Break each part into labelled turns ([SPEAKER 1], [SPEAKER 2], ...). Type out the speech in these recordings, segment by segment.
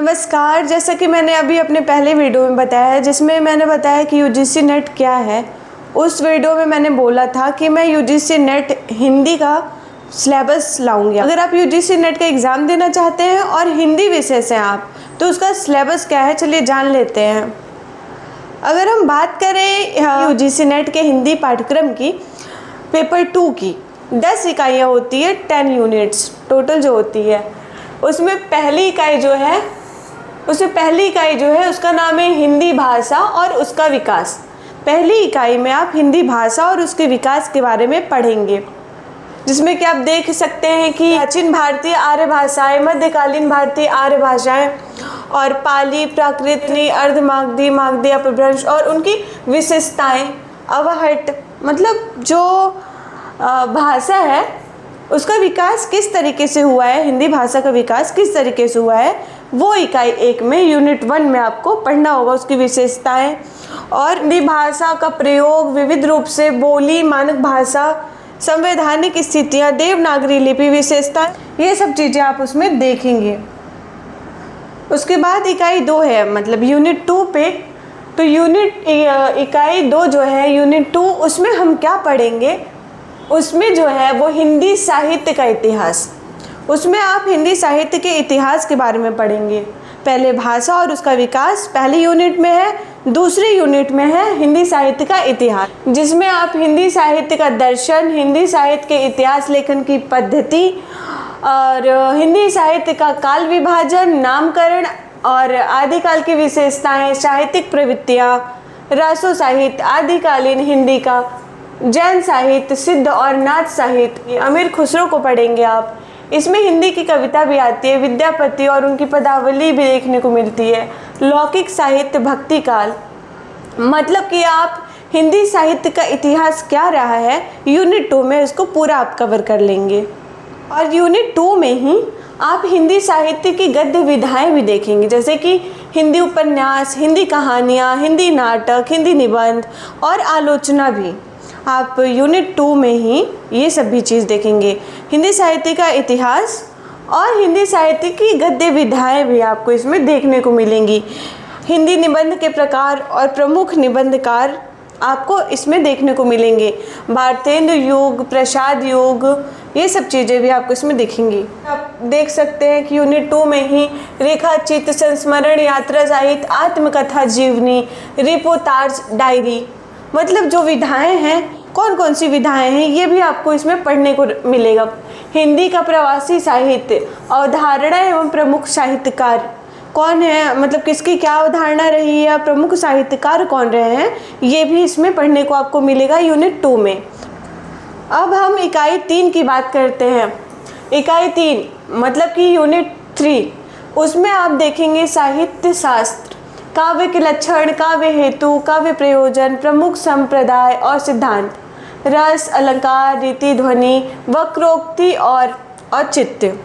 [SPEAKER 1] नमस्कार। जैसा कि मैंने अभी अपने पहले वीडियो में बताया है, जिसमें मैंने बताया कि यूजीसी नेट क्या है। उस वीडियो में मैंने बोला था कि मैं यूजीसी नेट हिंदी का सिलेबस लाऊंगी। अगर आप यूजीसी नेट का एग्ज़ाम देना चाहते हैं और हिंदी विषय से आप, तो उसका सिलेबस क्या है चलिए जान लेते हैं। अगर हम बात करें यूजीसी नेट के हिंदी पाठ्यक्रम की, पेपर 2 की 10 इकाइयाँ होती है, 10 यूनिट्स टोटल जो होती है। उसमें पहली इकाई जो है उसका नाम है हिंदी भाषा और उसका विकास। पहली इकाई में आप हिंदी भाषा और उसके विकास के बारे में पढ़ेंगे, जिसमें कि आप देख सकते हैं कि प्राचीन भारतीय आर्य भाषाएं, मध्यकालीन भारतीय आर्य भाषाएं और पाली, प्राकृत, अर्धमागधी, मागधी, अपभ्रंश और उनकी विशेषताएं। अवहट मतलब जो भाषा है उसका विकास किस तरीके से हुआ है, हिंदी भाषा का विकास किस तरीके से हुआ है, वो इकाई 1 में यूनिट 1 में आपको पढ़ना होगा। उसकी विशेषताएं और हिंदी भाषा का प्रयोग, विविध रूप से बोली, मानक भाषा, संवैधानिक स्थितियाँ, देवनागरी लिपि विशेषता, ये सब चीज़ें आप उसमें देखेंगे। उसके बाद इकाई 2 है, मतलब यूनिट 2 पे। तो इकाई 2 जो है यूनिट 2, उसमें हम क्या पढ़ेंगे, उसमें जो है वो हिंदी साहित्य का इतिहास। उसमें आप हिंदी साहित्य के इतिहास के बारे में पढ़ेंगे। पहले भाषा और उसका विकास पहली यूनिट में है, दूसरी यूनिट में है हिंदी साहित्य का इतिहास, जिसमें आप हिंदी साहित्य का दर्शन, हिंदी साहित्य के इतिहास लेखन की पद्धति और हिंदी साहित्य का काल विभाजन, नामकरण और आदिकाल की विशेषताएं, साहित्यिक प्रवृत्तियाँ, रासो साहित्य, आदिकालीन हिंदी का, जैन साहित्य, सिद्ध और नाथ साहित्य, अमीर खुसरो को पढ़ेंगे आप। इसमें हिंदी की कविता भी आती है, विद्यापति और उनकी पदावली भी देखने को मिलती है। लौकिक साहित्य, भक्ति काल, मतलब कि आप हिंदी साहित्य का इतिहास क्या रहा है यूनिट 2 में इसको पूरा आप कवर कर लेंगे। और यूनिट 2 में ही आप हिंदी साहित्य की गद्य विधाएं भी देखेंगे, जैसे कि हिंदी उपन्यास, हिंदी कहानियाँ, हिंदी नाटक, हिंदी निबंध और आलोचना भी आप यूनिट 2 में ही ये सब भी चीज़ देखेंगे। हिंदी साहित्य का इतिहास और हिंदी साहित्य की गद्य विधाएं भी आपको इसमें देखने को मिलेंगी। हिंदी निबंध के प्रकार और प्रमुख निबंधकार आपको इसमें देखने को मिलेंगे। भारतेंदु युग, प्रसाद युग, ये सब चीज़ें भी आपको इसमें दिखेंगी। आप देख सकते हैं कि यूनिट 2 में ही रेखा चित्र, संस्मरण, यात्रा साहित्य, आत्मकथा जीवनी, रिपोर्टाज, डायरी, मतलब जो विधाएं हैं, कौन कौन सी विधाएं हैं, ये भी आपको इसमें पढ़ने को मिलेगा। हिंदी का प्रवासी साहित्य, अवधारणा एवं प्रमुख साहित्यकार कौन है, मतलब किसकी क्या अवधारणा रही है, प्रमुख साहित्यकार कौन रहे हैं, ये भी इसमें पढ़ने को आपको मिलेगा यूनिट 2 में। अब हम इकाई 3 की बात करते हैं। इकाई 3 मतलब कि यूनिट 3, उसमें आप देखेंगे साहित्य शास्त्र, काव्य के लक्षण, काव्य हेतु, काव्य प्रयोजन, प्रमुख संप्रदाय और सिद्धांत, रस, अलंकार, रीति, ध्वनि, वक्रोक्ति और औचित्य,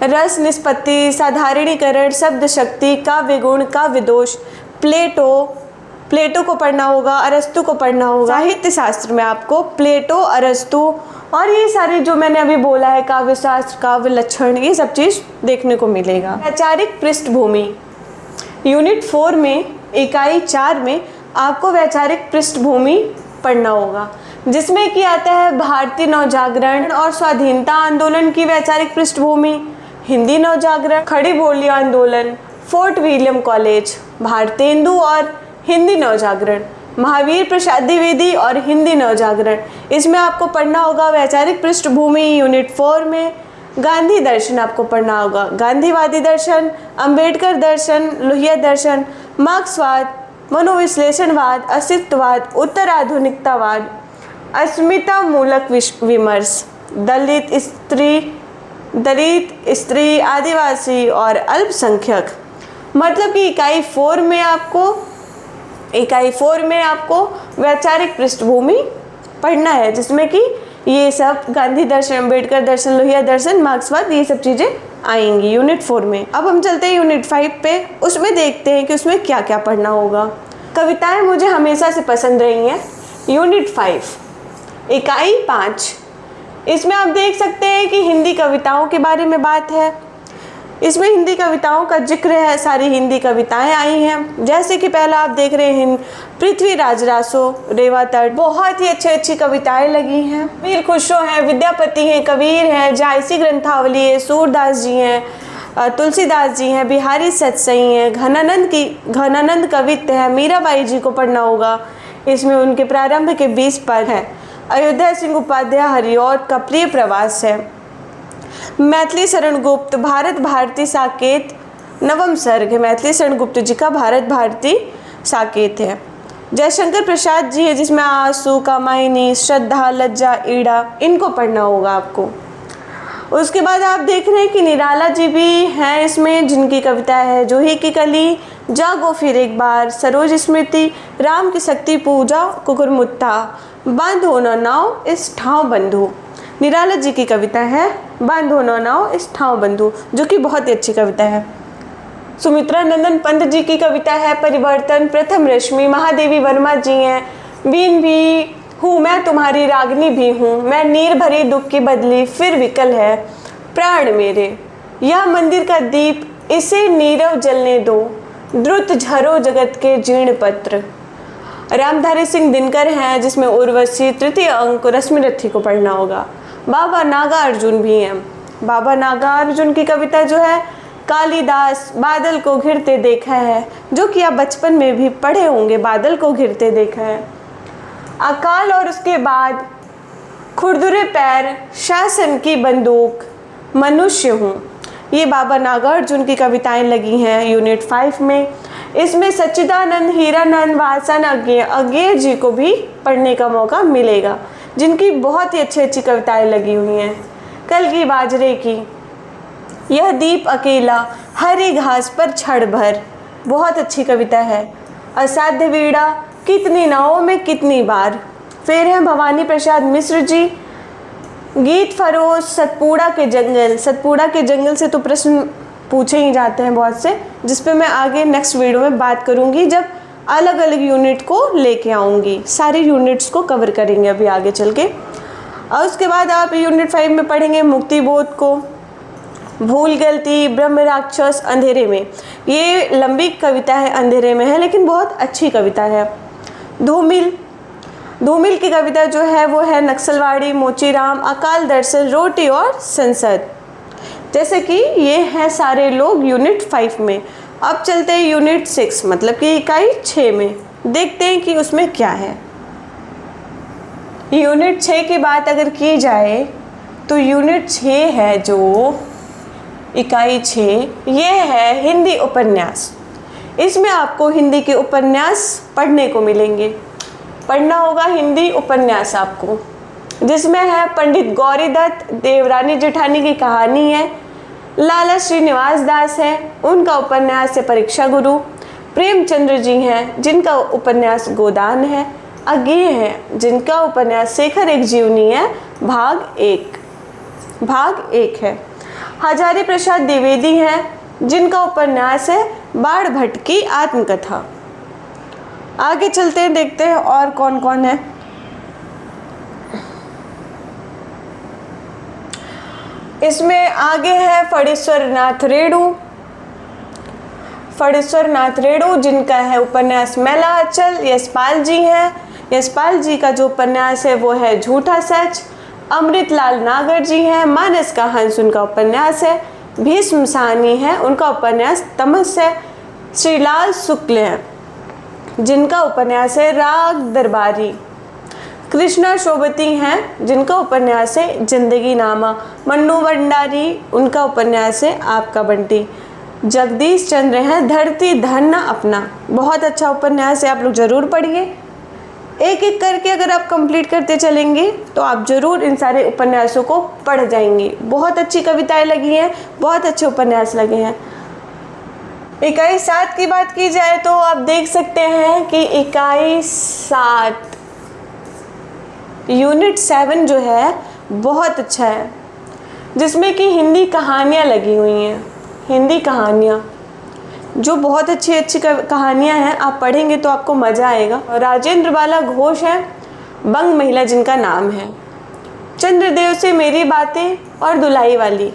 [SPEAKER 1] रस निष्पत्ति, साधारणीकरण, शब्द शक्ति, काव्य गुण, काव्य दोष, प्लेटो को पढ़ना होगा, अरस्तु को पढ़ना होगा। साहित्य शास्त्र में आपको प्लेटो, अरस्तु और ये सारे जो मैंने अभी बोला है, काव्य शास्त्र, काव्य लक्षण, ये सब चीज़ देखने को मिलेगा। वैचारिक पृष्ठभूमि, यूनिट 4 में इकाई 4 में आपको वैचारिक पृष्ठभूमि पढ़ना होगा, जिसमें कि आता है भारतीय नवजागरण और स्वाधीनता आंदोलन की वैचारिक पृष्ठभूमि, हिंदी नवजागरण, खड़ी बोली आंदोलन, फोर्ट विलियम कॉलेज, भारतेंदु और हिंदी नवजागरण, महावीर प्रसाद द्विवेदी और हिंदी नवजागरण। इसमें आपको पढ़ना होगा वैचारिक पृष्ठभूमि। यूनिट 4 में गांधी दर्शन आपको पढ़ना होगा, गांधीवादी दर्शन, अंबेडकर दर्शन, लोहिया दर्शन, मार्क्सवाद, मनोविश्लेषणवाद, अस्तित्ववाद, उत्तर आधुनिकतावाद, अस्मिता मूलक विमर्श, दलित स्त्री, आदिवासी और अल्पसंख्यक। मतलब कि इकाई 4 में आपको वैचारिक पृष्ठभूमि पढ़ना है, जिसमें कि ये सब गांधी दर्शन, अंबेडकर दर्शन, लोहिया दर्शन, मार्क्सवाद, ये सब चीज़ें आएंगी यूनिट 4 में। अब हम चलते हैं यूनिट 5 पे। उसमें देखते हैं कि उसमें क्या क्या पढ़ना होगा। कविताएं मुझे हमेशा से पसंद रही हैं। यूनिट 5 इकाई 5, इसमें आप देख सकते हैं कि हिंदी कविताओं के बारे में बात है। इसमें हिंदी कविताओं का जिक्र है, सारी हिंदी कविताएं आई हैं। जैसे कि पहला आप देख रहे हैं पृथ्वीराज रासो, रेवा तट, बहुत ही अच्छी कविताएं लगी हैं। वीर खुसरो हैं, विद्यापति हैं, कबीर हैं, जायसी ग्रंथावली है, सूरदास जी हैं, तुलसीदास जी हैं, बिहारी सतसई हैं, घनानंद कवित्त है, मीराबाई जी को पढ़ना होगा, इसमें उनके प्रारंभ के 20 पद हैं। अयोध्या सिंह उपाध्याय हरिऔध का प्रिय प्रवास है। मैथिली शरण गुप्त, भारत भारती साकेत नवम सर्ग है, मैथिली शरण गुप्त जी का भारत भारती साकेत है। जयशंकर प्रसाद जी है, जिसमें आंसू, कामायनी, श्रद्धा, लज्जा, ईड़ा, इनको पढ़ना होगा आपको। उसके बाद आप देख रहे हैं कि निराला जी भी हैं इसमें, जिनकी कविता है जूही की कली, जागो फिर एक बार, सरोज स्मृति, राम की शक्ति पूजा, कुकुरमुत्ता, बांधो न नाव इस ठाव बंधु। निराला जी की कविता है बांधो न नाव इस ठाव बंधु, जो कि बहुत ही अच्छी कविता है। सुमित्रा नंदन पंत जी की कविता है परिवर्तन, प्रथम रश्मि, महादेवी वर्मा जी हैं, बीन भी हूँ मैं तुम्हारी रागनी भी हूँ, मैं नीर भरी दुख की बदली फिर विकल है प्राण मेरे, यह मंदिर का दीप इसे नीरव जलने दो, द्रुत झरो जगत के जीर्ण पत्र। रामधारी सिंह दिनकर हैं, जिसमें उर्वशी, तृतीय अंक, रश्मिरथी को पढ़ना होगा। बाबा नागार्जुन भी हैं। बाबा नागार्जुन की कविता जो है कालिदास, बादल को घिरते देखा है, जो कि आप बचपन में भी पढ़े होंगे, बादल को घिरते देखा है। अकाल और उसके बाद, खुरदुरे पैर, शासन की बंदूक, मनुष्य हूँ, ये बाबा नागार्जुन की कविताएं लगी हैं यूनिट 5 में। इसमें सच्चिदानंद, हीरानंद, वासन अज्ञेय जी को भी पढ़ने का मौका मिलेगा, जिनकी बहुत ही अच्छी कविताएं लगी हुई हैं। कल की बाजरे की, यह दीप अकेला, हरी घास पर छड़ भर, बहुत अच्छी कविता है। असाध्य वीणा, कितनी नावों में कितनी बार। फिर हैं भवानी प्रसाद मिश्र जी, गीत फरोज, सतपुड़ा के जंगल। सतपुड़ा के जंगल से तो प्रश्न पूछे ही जाते हैं बहुत से, जिस पे मैं आगे नेक्स्ट वीडियो में बात करूंगी, जब अलग अलग यूनिट को लेके आऊँगी। सारी यूनिट्स को कवर करेंगे अभी आगे चल के। और उसके बाद आप यूनिट 5 में पढ़ेंगे मुक्तिबोध को, भूल गलती, ब्रह्म राक्षस, अंधेरे में। ये लंबी कविता है, अंधेरे में है, लेकिन बहुत अच्छी कविता है। धूमिल की कविता जो है वो है नक्सलवाड़ी, मोचीराम, अकाल दर्शन, रोटी और संसद। जैसे कि ये हैं सारे लोग यूनिट 5 में। अब चलते हैं यूनिट 6, मतलब कि इकाई 6 में, देखते हैं कि उसमें क्या है। यूनिट 6 की बात अगर की जाए तो यूनिट 6 है जो इकाई 6, ये है हिंदी उपन्यास। इसमें आपको हिंदी के उपन्यास पढ़ने को मिलेंगे। पढ़ना होगा हिंदी उपन्यास आपको, जिसमें है पंडित गौरी दत्त, देवरानी जेठानी की कहानी है, लाला श्रीनिवास दास है, उनका उपन्यास है परीक्षा गुरु, प्रेमचंद्र जी हैं, जिनका उपन्यास गोदान है, अज्ञेय है, जिनका उपन्यास शेखर एक जीवनी है, भाग 1 है। हजारी प्रसाद द्विवेदी हैं, जिनका उपन्यास है बाण भट्ट की आत्मकथा। आगे चलते हैं, देखते हैं और कौन कौन है। इसमें आगे है फणीश्वर नाथ रेणु, जिनका है उपन्यास मैला अचल। यशपाल जी हैं, यशपाल जी का जो उपन्यास है वो है झूठा सच। अमृतलाल नागर जी हैं, मानस का हंस उनका उपन्यास है। भीष्म साहनी है, उनका उपन्यास तमस है। श्रीलाल शुक्ल हैं, जिनका उपन्यास है राग दरबारी। कृष्णा शोभती हैं, जिनका उपन्यास है जिंदगी नामा। मन्नू भंडारी, उनका उपन्यास है आपका बंटी। जगदीश चंद्र हैं, धरती धन अपना, बहुत अच्छा उपन्यास है, आप लोग ज़रूर पढ़िए। एक एक करके अगर आप कंप्लीट करते चलेंगे तो आप ज़रूर इन सारे उपन्यासों को पढ़ जाएंगे। बहुत अच्छी कविताएं लगी हैं, बहुत अच्छे उपन्यास लगे हैं। इकाई 7 की बात की जाए तो आप देख सकते हैं कि इकाई 7 यूनिट 7 जो है बहुत अच्छा है, जिसमें कि हिंदी कहानियाँ लगी हुई हैं। हिंदी कहानियाँ जो बहुत अच्छी कहानियाँ हैं, आप पढ़ेंगे तो आपको मज़ा आएगा। राजेंद्र बाला घोष हैं, बंग महिला जिनका नाम है। चंद्रदेव से मेरी बातें और दुलाई वाली,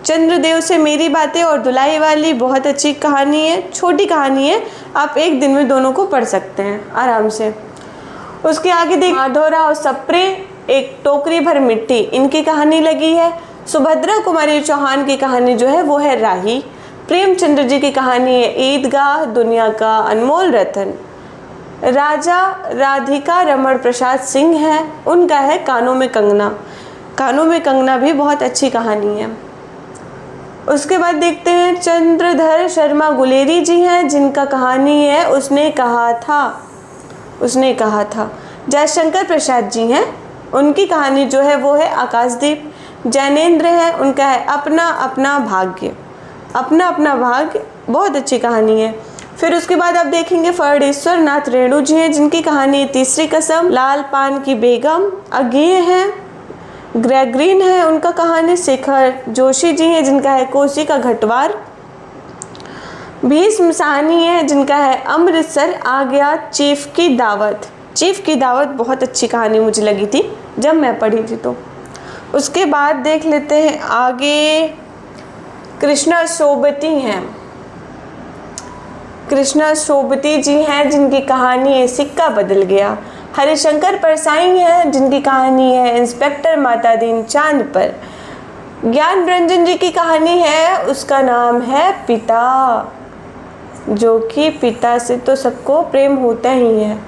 [SPEAKER 1] चंद्रदेव से मेरी बातें और दुलाई वाली बहुत अच्छी कहानी है, छोटी कहानी है, आप एक दिन में दोनों को पढ़ सकते हैं आराम से। उसके आगे देख माधवराव सप्रे, एक टोकरी भर मिट्टी, इनकी कहानी लगी है। सुभद्रा कुमारी चौहान की कहानी जो है वो है राही। प्रेमचंद्र जी की कहानी है ईदगाह, दुनिया का अनमोल रतन। राजा राधिका रमण प्रसाद सिंह है, उनका है कानों में कंगना। कानों में कंगना भी बहुत अच्छी कहानी है। उसके बाद देखते हैं चंद्रधर शर्मा गुलेरी जी हैं, जिनका कहानी है उसने कहा था। उसने कहा था। जयशंकर प्रसाद जी हैं, उनकी कहानी जो है वो है आकाशदीप। जैनेन्द्र है, उनका है अपना अपना भाग्य। अपना अपना भाग्य बहुत अच्छी कहानी है। फिर उसके बाद आप देखेंगे फरडेश्वर नाथ रेणु जी हैं, जिनकी कहानी तीसरी कसम। लाल पान की बेगम अज्ञेय हैं। ग्रेगरीन है, उनका कहानी शेखर जोशी जी हैं, जिनका है कोसी का घटवार। भीष्म साहनी है, जिनका है अमृतसर आ गया चीफ की दावत। चीफ की दावत बहुत अच्छी कहानी मुझे लगी थी जब मैं पढ़ी थी। तो उसके बाद देख लेते हैं आगे कृष्णा सोबती हैं। कृष्णा सोबती जी हैं, जिनकी कहानी है सिक्का बदल गया। हरिशंकर परसाई हैं, जिनकी कहानी है इंस्पेक्टर माता दीन चांद पर। ज्ञान रंजन जी की कहानी है, उसका नाम है पिता, जो कि पिता से तो सबको प्रेम होता ही है।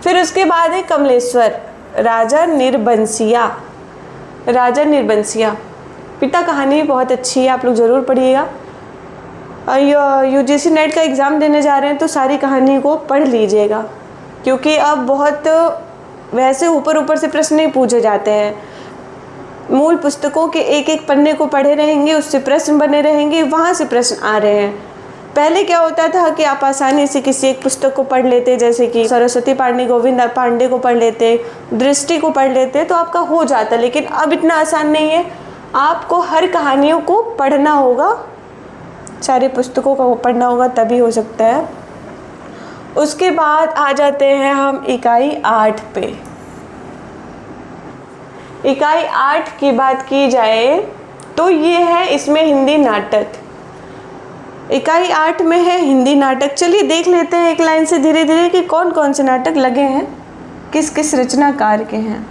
[SPEAKER 1] फिर उसके बाद है कमलेश्वर, राजा निर्बंसिया। राजा निर्बंसिया पिता कहानी बहुत अच्छी है, आप लोग ज़रूर पढ़िएगा। यूजीसी नेट का एग्ज़ाम देने जा रहे हैं तो सारी कहानी को पढ़ लीजिएगा, क्योंकि अब बहुत वैसे ऊपर ऊपर से प्रश्न नहीं पूछे जाते हैं। मूल पुस्तकों के एक एक पन्ने को पढ़े रहेंगे, उससे प्रश्न बने रहेंगे, वहाँ से प्रश्न आ रहे हैं। पहले क्या होता था कि आप आसानी से किसी एक पुस्तक को पढ़ लेते, जैसे कि सरस्वती पांडे, गोविंद पांडे को पढ़ लेते, दृष्टि को पढ़ लेते, तो आपका हो जाता। लेकिन अब इतना आसान नहीं है, आपको हर कहानियों को पढ़ना होगा, सारी पुस्तकों को पढ़ना होगा, तभी हो सकता है। उसके बाद आ जाते हैं हम इकाई 8 पे। इकाई 8 की बात की जाए तो ये है, इसमें हिंदी नाटक। इकाई 8 में है हिंदी नाटक। चलिए देख लेते हैं एक लाइन से धीरे धीरे कि कौन कौन से नाटक लगे हैं, किस किस रचनाकार के हैं।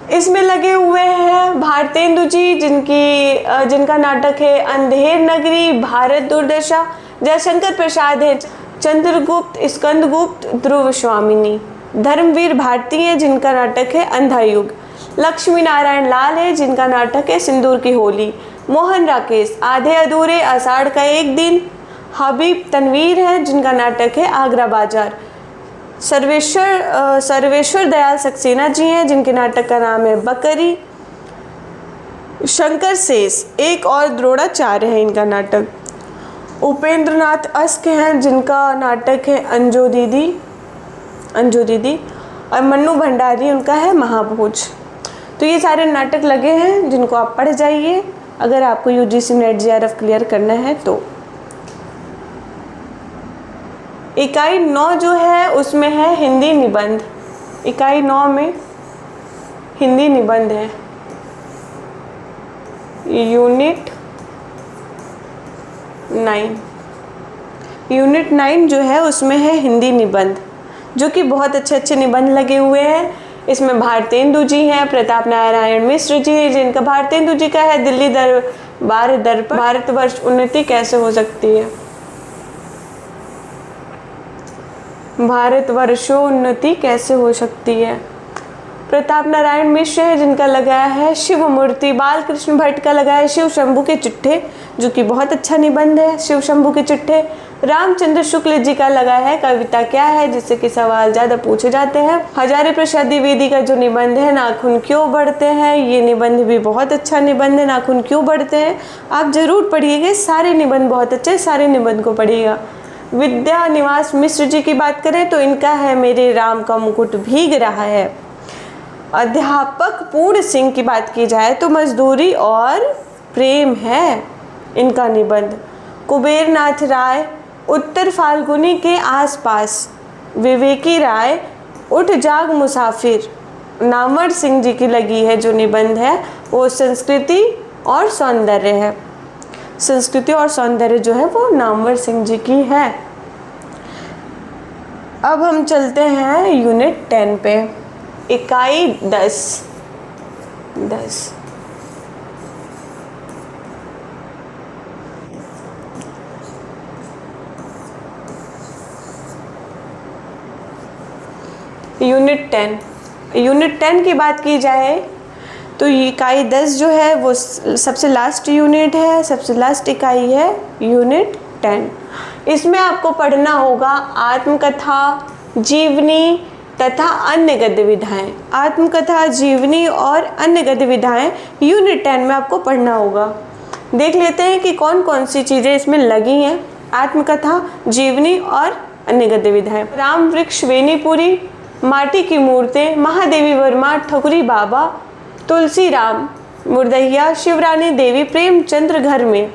[SPEAKER 1] इसमें लगे हुए हैं भारतेंदु जी, जिनका नाटक है अंधेर नगरी, भारत दुर्दशा। जयशंकर प्रसाद है चंद्रगुप्त, स्कंदगुप्त, ध्रुव स्वामिनी। धर्मवीर भारती है, जिनका नाटक है अंधा युग। लक्ष्मी नारायण लाल है, जिनका नाटक है सिंदूर की होली। मोहन राकेश आधे अधूरे, आषाढ़ का एक दिन। हबीब तनवीर है, जिनका नाटक है आगरा बाजार। सर्वेश्वर दयाल सक्सेना जी हैं, जिनके नाटक का नाम है बकरी। शंकर शेष एक और द्रोणाचार्य है, इनका नाटक। उपेंद्र नाथ अस्क हैं, जिनका नाटक है अंजो दीदी। और मन्नू भंडारी, उनका है महाभोज। तो ये सारे नाटक लगे हैं, जिनको आप पढ़ जाइए अगर आपको यूजीसी नेट जेआरएफ क्लियर करना है तो। इकाई 9 जो है उसमें है हिंदी निबंध। इकाई 9 में हिंदी निबंध है। यूनिट 9 जो है उसमें है हिंदी निबंध, जो कि बहुत अच्छे निबंध लगे हुए हैं। इसमें भारतेंदु जी हैं, प्रताप नारायण मिश्र जी हैं, जिनका भारतेंदु जी का है दिल्ली दरबार दर्पण, भारतवर्ष उन्नति कैसे हो सकती है। भारतवर्षोन्नति कैसे हो सकती है। प्रताप नारायण मिश्र है, जिनका लगाया है शिव मूर्ति। बालकृष्ण भट्ट का लगाया है शिव शंभू के चिट्ठे, जो कि बहुत अच्छा निबंध है, शिव शंभू के चिट्ठे। रामचंद्र शुक्ल जी का लगा है कविता क्या है, जिससे कि सवाल ज़्यादा पूछे जाते हैं। हजारी प्रसाद द्विवेदी का जो निबंध है नाखून क्यों बढ़ते हैं, ये निबंध भी बहुत अच्छा निबंध है, नाखून क्यों बढ़ते हैं। आप जरूर पढ़िएगा, सारे निबंध बहुत अच्छे, सारे निबंध को पढ़िएगा। विद्या निवास मिश्र जी की बात करें तो इनका है मेरे राम का मुकुट भीग रहा है। अध्यापक पूर्ण सिंह की बात की जाए तो मजदूरी और प्रेम है इनका निबंध। कुबेरनाथ राय उत्तर फाल्गुनी के आसपास। विवेकी राय उठ जाग मुसाफिर। नामवर सिंह जी की लगी है जो निबंध है वो संस्कृति और सौंदर्य है। संस्कृति और सौंदर्य जो है वो नामवर सिंह जी की है। अब हम चलते हैं यूनिट 10 पे। इकाई 10। यूनिट 10 की बात की जाए तो इकाई 10 जो है वो सबसे लास्ट यूनिट है, सबसे लास्ट इकाई है यूनिट 10। इसमें आपको पढ़ना होगा आत्मकथा, जीवनी तथा अन्य गतिविधियाँ। आत्मकथा, जीवनी और अन्य गतिविधियाँ यूनिट 10 में आपको पढ़ना होगा। देख लेते हैं कि कौन कौन सी चीज़ें इसमें लगी हैं। आत्मकथा, जीवनी और अन्य गतिविधियाँ। राम वृक्ष, बेनीपुरी, माटी की मूर्तें, महादेवी वर्मा, ठकुरी बाबा, तुलसी राम, मुर्दहिया, शिवरानी देवी, प्रेमचंद्र घर में,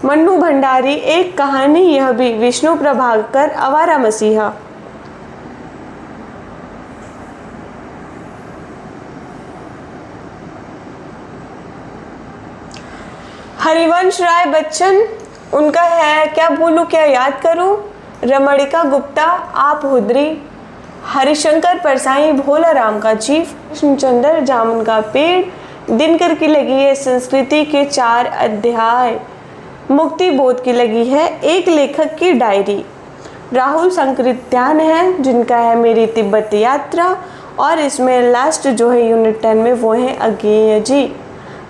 [SPEAKER 1] मन्नू भंडारी, एक कहानी यह भी, विष्णु प्रभाकर, आवारा मसीहा। हरिवंश राय बच्चन, उनका है क्या बोलूं क्या याद करूं, रमणिका गुप्ता, आप हुदरी, हरिशंकर परसाई, भोला राम का चीफ, कृष्णचंद्र, जामुन का पेड़, दिनकर की लगी है संस्कृति के 4 अध्याय, मुक्ति बोध की लगी है एक लेखक की डायरी, राहुल संकृत्यान है जिनका है मेरी तिब्बत यात्रा, और इसमें लास्ट जो है यूनिट 10 में वो है अज्ञेय जी।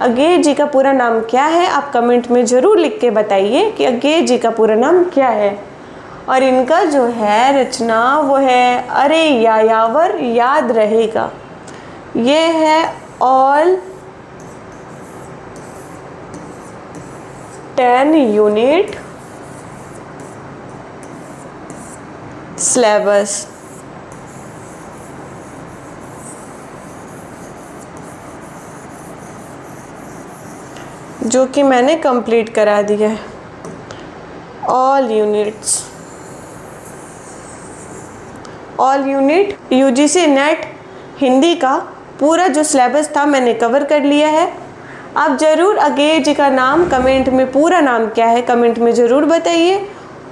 [SPEAKER 1] अज्ञेय जी का पूरा नाम क्या है आप कमेंट में ज़रूर लिख के बताइए कि अज्ञेय जी का पूरा नाम क्या है। और इनका जो है रचना वो है अरे यायावर याद रहेगा। ये है ऑल 10 यूनिट सिलेबस। जो कि मैंने कंप्लीट करा दिया है all unit UGC net Hindi का पूरा जो सिलेबस था मैंने कवर कर लिया है। आप ज़रूर अज्ञेय जी का नाम कमेंट में, पूरा नाम क्या है कमेंट में ज़रूर बताइए,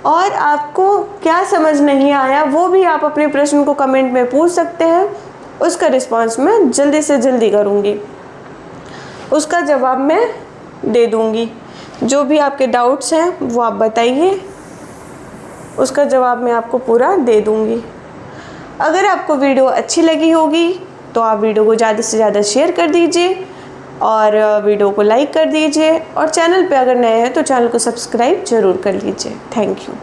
[SPEAKER 1] और आपको क्या समझ नहीं आया वो भी आप अपने प्रश्न को कमेंट में पूछ सकते हैं। उसका रिस्पांस मैं जल्दी से जल्दी करूँगी, उसका जवाब मैं दे दूँगी। जो भी आपके डाउट्स हैं वो आप बताइए, उसका जवाब मैं आपको पूरा दे दूँगी। अगर आपको वीडियो अच्छी लगी होगी तो आप वीडियो को ज़्यादा से ज़्यादा शेयर कर दीजिए और वीडियो को लाइक कर दीजिए, और चैनल पे अगर नए हैं तो चैनल को सब्सक्राइब ज़रूर कर लीजिए। Thank you.